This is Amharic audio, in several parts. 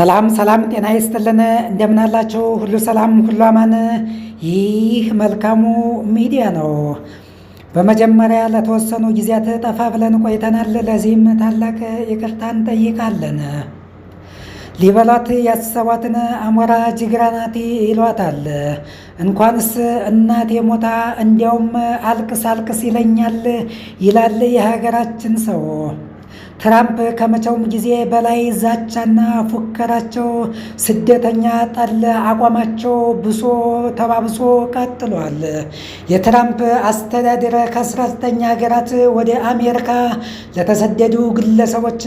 ሰላም ሰላም፣ ጤና ይስጥልን። እንደምን አላችሁ? ሁሉ ሰላም፣ ሁሉ አማን። ይህ መልካሙ ሚዲያ ነው። በመጀመሪያ ለተወሰኑ ጊዜያት ጠፋ ብለን ቆይተናል። ለዚህም ታላቅ ይቅርታ እንጠይቃለን። ሊበሏት ያሰቧትን አሞራ ጅግራ ናት ይሏታል። እንኳንስ እናቴ ሞታ እንዲያውም አልቅስ አልቅስ ይለኛል ይላል የሀገራችን ሰው። ትራምፕ ከመቼውም ጊዜ በላይ ዛቻና ፉከራቸው፣ ስደተኛ ጠል አቋማቸው ብሶ ተባብሶ ቀጥሏል። የትራምፕ አስተዳደር ከ19 ሀገራት ወደ አሜሪካ ለተሰደዱ ግለሰቦች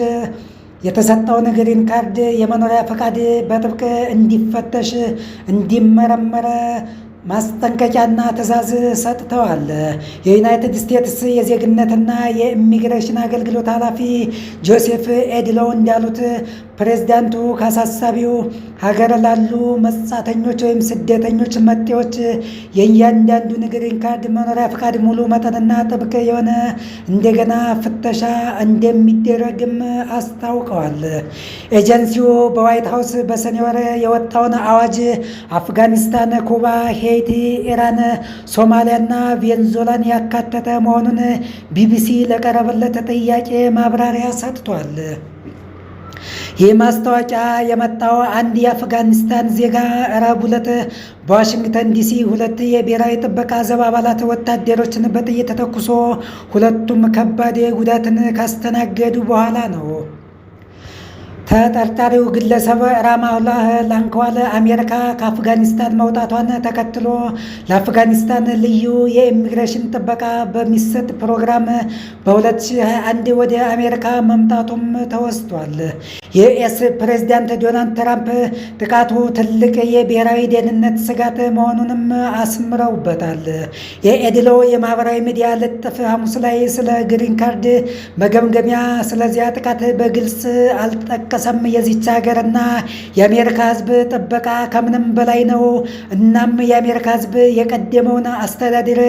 የተሰጠውን ግሪን ካርድ የመኖሪያ ፈቃድ በጥብቅ እንዲፈተሽ፣ እንዲመረመረ ማስጠንቀቂያና ትዕዛዝ ሰጥተዋል። የዩናይትድ ስቴትስ የዜግነትና የኢሚግሬሽን አገልግሎት ኃላፊ ጆሴፍ ኤድሎው እንዳሉት ፕሬዝዳንቱ ከአሳሳቢው ሀገር ላሉ መጻተኞች ወይም ስደተኞች መጤዎች የእያንዳንዱን ግሪን ካርድ መኖሪያ ፈቃድ ሙሉ መጠንና ጥብቅ የሆነ እንደገና ፍተሻ እንደሚደረግም አስታውቀዋል። ኤጀንሲው በዋይት ሀውስ በሰኔ ወር የወጣውን አዋጅ አፍጋኒስታን፣ ኩባ፣ ሄይቲ፣ ኢራን፣ ሶማሊያና ቬንዙዌላን ያካተተ መሆኑን ቢቢሲ ለቀረበለት ጥያቄ ማብራሪያ ሰጥቷል። ይህ ማስታወቂያ የመጣው አንድ የአፍጋኒስታን ዜጋ ረቡዕ ዕለት በዋሽንግተን ዲሲ ሁለት የብሔራዊ ጥበቃ ዘብ አባላት ወታደሮችን በጥይት ተኩሶ ሁለቱም ከባድ ጉዳትን ካስተናገዱ በኋላ ነው። ተጠርጣሪው ግለሰብ ራማላህ ላንክዋል አሜሪካ ከአፍጋኒስታን መውጣቷን ተከትሎ ለአፍጋኒስታን ልዩ የኢሚግሬሽን ጥበቃ በሚሰጥ ፕሮግራም በ2021 ወደ አሜሪካ መምጣቱም ተወስቷል። የዩኤስ ፕሬዝዳንት ዶናልድ ትራምፕ ጥቃቱ ትልቅ የብሔራዊ ደህንነት ስጋት መሆኑንም አስምረውበታል። የኤድሎ የማህበራዊ ሚዲያ ልጥፍ ሐሙስ ላይ ስለ ግሪን ካርድ መገምገሚያ ስለዚያ ጥቃት በግልጽ አልጠቀሰም። የዚች ሀገርና የአሜሪካ ሕዝብ ጥበቃ ከምንም በላይ ነው። እናም የአሜሪካ ሕዝብ የቀደመውን አስተዳደር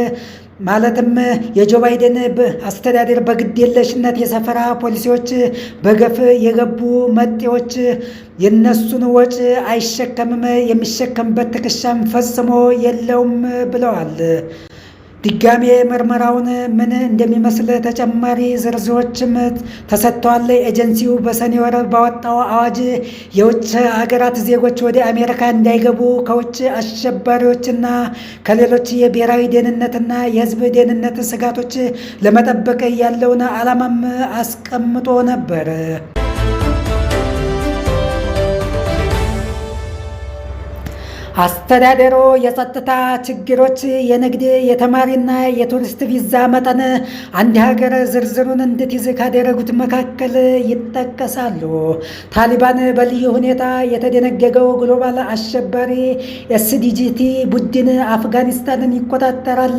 ማለትም የጆ ባይደን አስተዳደር በግዴለሽነት የሰፈራ ፖሊሲዎች በገፍ የገቡ መጤዎች የነሱን ወጪ አይሸከምም፣ የሚሸከምበት ትከሻም ፈጽሞ የለውም ብለዋል። ድጋሜ ምርመራውን ምን እንደሚመስል ተጨማሪ ዝርዝሮችም ተሰጥተዋል። ኤጀንሲው በሰኔ ወር ባወጣው አዋጅ የውጭ ሀገራት ዜጎች ወደ አሜሪካ እንዳይገቡ ከውጭ አሸባሪዎችና ከሌሎች የብሔራዊ ደህንነትና የሕዝብ ደህንነት ስጋቶች ለመጠበቅ ያለውን ዓላማም አስቀምጦ ነበር። አስተዳደሩ የጸጥታ ችግሮች፣ የንግድ፣ የተማሪና የቱሪስት ቪዛ መጠን አንድ ሀገር ዝርዝሩን እንድትይዝ ካደረጉት መካከል ይጠቀሳሉ። ታሊባን በልዩ ሁኔታ የተደነገገው ግሎባል አሸባሪ ኤስዲጂቲ ቡድን አፍጋኒስታንን ይቆጣጠራል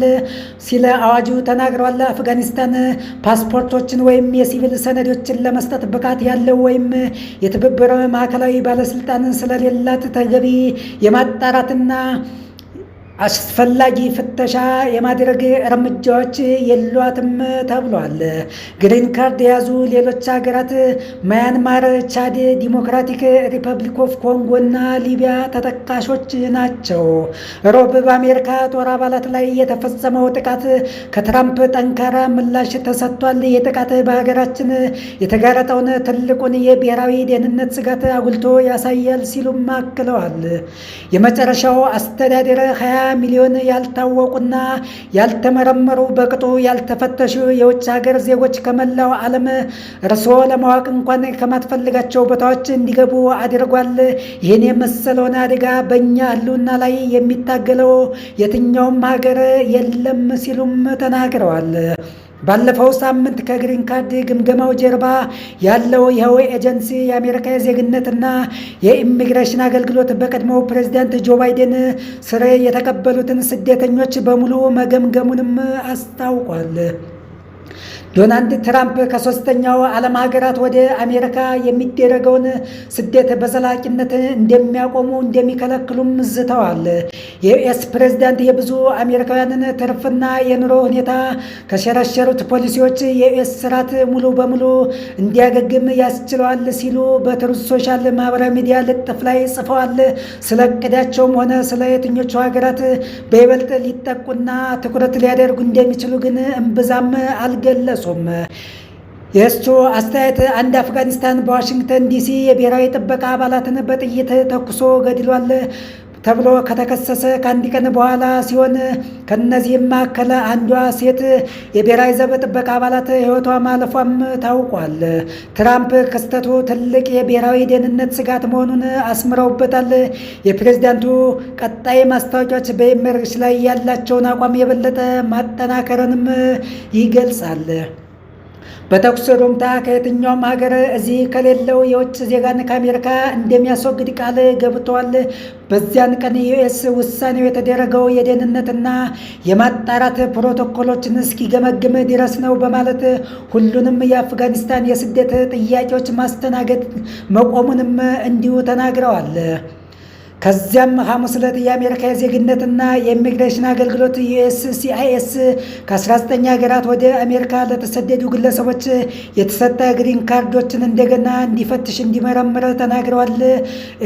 ሲለ አዋጁ ተናግረዋል። አፍጋኒስታን ፓስፖርቶችን ወይም የሲቪል ሰነዶችን ለመስጠት ብቃት ያለው ወይም የትብብር ማዕከላዊ ባለስልጣን ስለሌላት ተገቢ የማጣራትና አስፈላጊ ፍተሻ የማድረግ እርምጃዎች የሏትም ተብሏል። ግሪን ካርድ የያዙ ሌሎች ሀገራት ማያንማር፣ ቻድ፣ ዲሞክራቲክ ሪፐብሊክ ኦፍ ኮንጎ እና ሊቢያ ተጠቃሾች ናቸው። ሮብ በአሜሪካ ጦር አባላት ላይ የተፈጸመው ጥቃት ከትራምፕ ጠንካራ ምላሽ ተሰጥቷል። ይህ ጥቃት በሀገራችን የተጋረጠውን ትልቁን የብሔራዊ ደህንነት ስጋት አጉልቶ ያሳያል ሲሉም አክለዋል። የመጨረሻው አስተዳደር 20 ሚሊዮን ያልታወቁና ያልተመረመሩ በቅጡ ያልተፈተሹ የውጭ ሀገር ዜጎች ከመላው ዓለም እርስዎ ለማወቅ እንኳን ከማትፈልጋቸው ቦታዎች እንዲገቡ አድርጓል። ይህን የመሰለውን አደጋ በእኛ ሕልውና ላይ የሚታገለው የትኛውም ሀገር የለም ሲሉም ተናግረዋል። ባለፈው ሳምንት ከግሪን ካርድ ግምገማው ጀርባ ያለው ይኸው ኤጀንሲ የአሜሪካ የዜግነትና የኢሚግሬሽን አገልግሎት በቀድሞው ፕሬዝዳንት ጆ ባይደን ስር የተቀበሉትን ስደተኞች በሙሉ መገምገሙንም አስታውቋል። ዶናልድ ትራምፕ ከሶስተኛው ዓለም ሀገራት ወደ አሜሪካ የሚደረገውን ስደት በዘላቂነት እንደሚያቆሙ እንደሚከለክሉም ዝተዋል። የዩኤስ ፕሬዝዳንት የብዙ አሜሪካውያንን ትርፍና የኑሮ ሁኔታ ከሸረሸሩት ፖሊሲዎች የዩኤስ ስርዓት ሙሉ በሙሉ እንዲያገግም ያስችለዋል ሲሉ በትሩዝ ሶሻል ማህበራዊ ሚዲያ ልጥፍ ላይ ጽፈዋል። ስለ እቅዳቸውም ሆነ ስለ የትኞቹ ሀገራት በይበልጥ ሊጠቁና ትኩረት ሊያደርጉ እንደሚችሉ ግን እምብዛም አልገለጹም። የእሱ አስተያየት አንድ አፍጋኒስታን በዋሽንግተን ዲሲ የብሔራዊ ጥበቃ አባላትን በጥይት ተኩሶ ገድሏል ተብሎ ከተከሰሰ ከአንድ ቀን በኋላ ሲሆን ከነዚህም መካከል አንዷ ሴት የብሔራዊ ዘብ ጥበቃ አባላት ሕይወቷ ማለፏም ታውቋል። ትራምፕ ክስተቱ ትልቅ የብሔራዊ ደህንነት ስጋት መሆኑን አስምረውበታል። የፕሬዝዳንቱ ቀጣይ ማስታወቂያዎች በኢሚግሬሽን ላይ ያላቸውን አቋም የበለጠ ማጠናከርንም ይገልጻል። በተኩስ ሩምታ ከየትኛውም ሀገር እዚህ ከሌለው የውጭ ዜጋን ከአሜሪካ እንደሚያስወግድ ቃል ገብተዋል። በዚያን ቀን ዩኤስ ውሳኔው የተደረገው የደህንነትና የማጣራት ፕሮቶኮሎችን እስኪገመግም ድረስ ነው በማለት ሁሉንም የአፍጋኒስታን የስደት ጥያቄዎች ማስተናገድ መቆሙንም እንዲሁ ተናግረዋል። ከዚያም ሐሙስ ዕለት የአሜሪካ የዜግነትና የኢሚግሬሽን አገልግሎት ዩኤስሲአይኤስ ከ19 ሀገራት ወደ አሜሪካ ለተሰደዱ ግለሰቦች የተሰጠ ግሪን ካርዶችን እንደገና እንዲፈትሽ እንዲመረምር ተናግረዋል።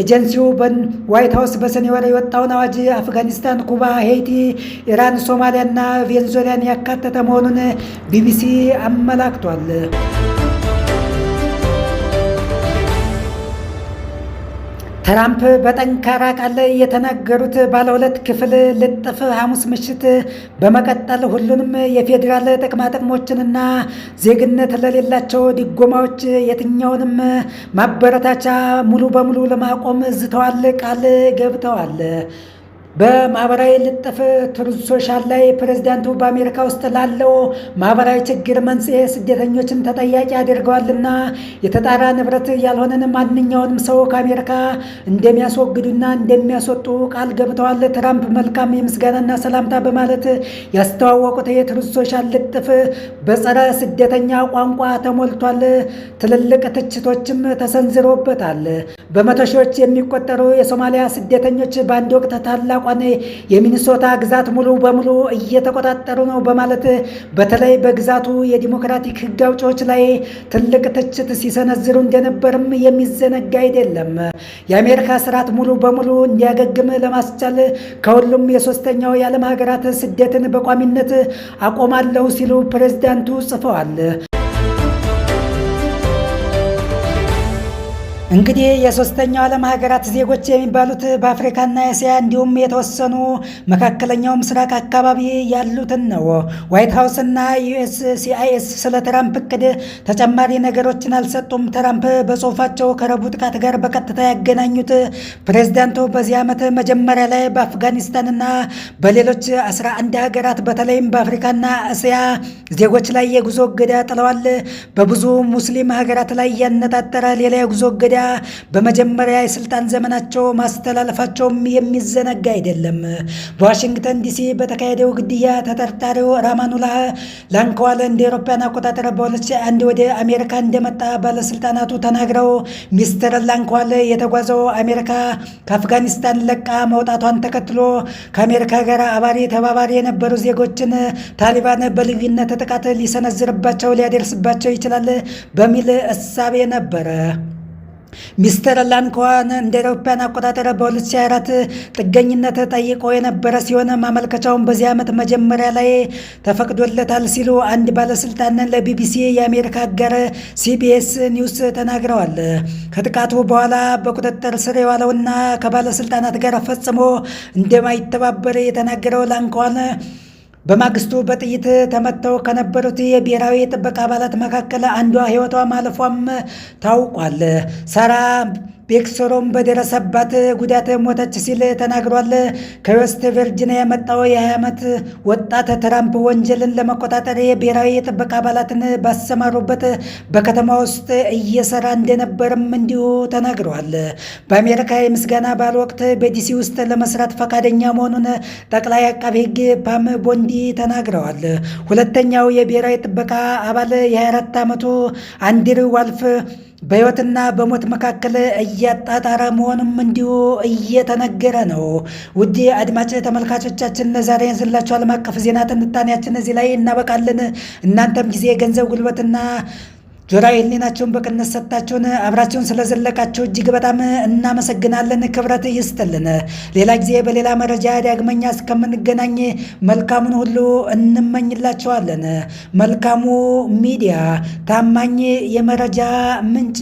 ኤጀንሲው በዋይት ሀውስ በሰኔ ወር የወጣውን አዋጅ አፍጋኒስታን፣ ኩባ፣ ሄይቲ፣ ኢራን፣ ሶማሊያና ቬንዙዌላን ያካተተ መሆኑን ቢቢሲ አመላክቷል። ትራምፕ በጠንካራ ቃል የተናገሩት ባለ 2 ክፍል ልጥፍ ሐሙስ ምሽት በመቀጠል ሁሉንም የፌዴራል ጥቅማጥቅሞችንና ዜግነት ለሌላቸው ድጎማዎች የትኛውንም ማበረታቻ ሙሉ በሙሉ ለማቆም ዝተዋል፣ ቃል ገብተዋል። በማህበራዊ ልጥፍ ትሩዝ ሶሻል ላይ ፕሬዝዳንቱ በአሜሪካ ውስጥ ላለው ማህበራዊ ችግር መንስኤ ስደተኞችን ተጠያቂ አድርገዋልና የተጣራ ንብረት ያልሆነን ማንኛውንም ሰው ከአሜሪካ እንደሚያስወግዱና እንደሚያስወጡ ቃል ገብተዋል። ትራምፕ መልካም የምስጋናና ሰላምታ በማለት ያስተዋወቁት የትሩዝ ሶሻል ልጥፍ በጸረ ስደተኛ ቋንቋ ተሞልቷል። ትልልቅ ትችቶችም ተሰንዝሮበታል። በመቶ ሺዎች የሚቆጠሩ የሶማሊያ ስደተኞች በአንድ ወቅት ታላቋን የሚኒሶታ ግዛት ሙሉ በሙሉ እየተቆጣጠሩ ነው በማለት በተለይ በግዛቱ የዲሞክራቲክ ሕግ አውጪዎች ላይ ትልቅ ትችት ሲሰነዝሩ እንደነበርም የሚዘነጋ አይደለም። የአሜሪካ ስርዓት ሙሉ በሙሉ እንዲያገግም ለማስቻል ከሁሉም የሶስተኛው የዓለም ሀገራት ስደትን በቋሚነት አቆማለሁ ሲሉ ፕሬዝዳንቱ ጽፈዋል። እንግዲህ የሶስተኛው ዓለም ሀገራት ዜጎች የሚባሉት በአፍሪካና እስያ እንዲሁም የተወሰኑ መካከለኛው ምስራቅ አካባቢ ያሉትን ነው። ዋይት ሀውስና ዩኤስሲአይኤስ ስለ ትራምፕ እቅድ ተጨማሪ ነገሮችን አልሰጡም። ትራምፕ በጽሁፋቸው ከረቡዕ ጥቃት ጋር በቀጥታ ያገናኙት ፕሬዝዳንቱ በዚህ ዓመት መጀመሪያ ላይ በአፍጋኒስታንና በሌሎች 11 ሀገራት በተለይም በአፍሪካና እስያ ዜጎች ላይ የጉዞ እገዳ ጥለዋል። በብዙ ሙስሊም ሀገራት ላይ ያነጣጠረ ሌላ የጉዞ እገዳ በመጀመሪያ የስልጣን ዘመናቸው ማስተላለፋቸውም የሚዘነጋ አይደለም። በዋሽንግተን ዲሲ በተካሄደው ግድያ ተጠርጣሪው ራማኑላህ ላንከዋል እንደ አውሮፓውያን አቆጣጠር በ2001 ወደ አሜሪካ እንደመጣ ባለስልጣናቱ ተናግረው ሚስተር ላንከዋል የተጓዘው አሜሪካ ከአፍጋኒስታን ለቃ መውጣቷን ተከትሎ ከአሜሪካ ጋር አባሪ ተባባሪ የነበሩ ዜጎችን ታሊባን በልዩነት ጥቃት ሊሰነዝርባቸው ሊያደርስባቸው ይችላል በሚል እሳቤ ነበረ። ሚስተር ላንከዋን እንደ አውሮፓውያን አቆጣጠር በ2024 ጥገኝነት ጠይቆ የነበረ ሲሆን ማመልከቻውን በዚህ ዓመት መጀመሪያ ላይ ተፈቅዶለታል ሲሉ አንድ ባለስልጣን ለቢቢሲ የአሜሪካ አጋር ሲቢኤስ ኒውስ ተናግረዋል። ከጥቃቱ በኋላ በቁጥጥር ስር የዋለውና ከባለስልጣናት ጋር ፈጽሞ እንደማይተባበር የተናገረው ላንከዋን በማግስቱ በጥይት ተመተው ከነበሩት የብሔራዊ ጥበቃ አባላት መካከል አንዷ ሕይወቷ ማለፏም ታውቋል። ሳራ ቤክሶሮም በደረሰባት ጉዳት ሞተች ሲል ተናግሯል። ከዌስት ቨርጂኒያ የመጣው የ20 ዓመት ወጣት ትራምፕ ወንጀልን ለመቆጣጠር የብሔራዊ የጥበቃ አባላትን ባሰማሩበት በከተማ ውስጥ እየሰራ እንደነበርም እንዲሁ ተናግረዋል። በአሜሪካ የምስጋና በዓል ወቅት በዲሲ ውስጥ ለመስራት ፈቃደኛ መሆኑን ጠቅላይ አቃቤ ሕግ ፓም ቦንዲ ተናግረዋል። ሁለተኛው የብሔራዊ ጥበቃ አባል የ24 ዓመቱ አንድሪው ዋልፍ በሕይወትና በሞት መካከል እያጣጣረ መሆኑም እንዲሁ እየተነገረ ነው። ውድ አድማጭ ተመልካቾቻችን ለዛሬ ያዝንላችሁ ዓለም አቀፍ ዜና ትንታኔያችን እዚህ ላይ እናበቃለን። እናንተም ጊዜ፣ ገንዘብ፣ ጉልበትና ጆሮአዊ ሕሊናችሁን በቅንነት ሰጥታችሁን አብራችሁን ስለዘለቃችሁ እጅግ በጣም እናመሰግናለን። ክብረት ይስጥልን። ሌላ ጊዜ በሌላ መረጃ ዳግመኛ እስከምንገናኝ መልካሙን ሁሉ እንመኝላችኋለን። መልካሙ ሚዲያ ታማኝ የመረጃ ምንጭ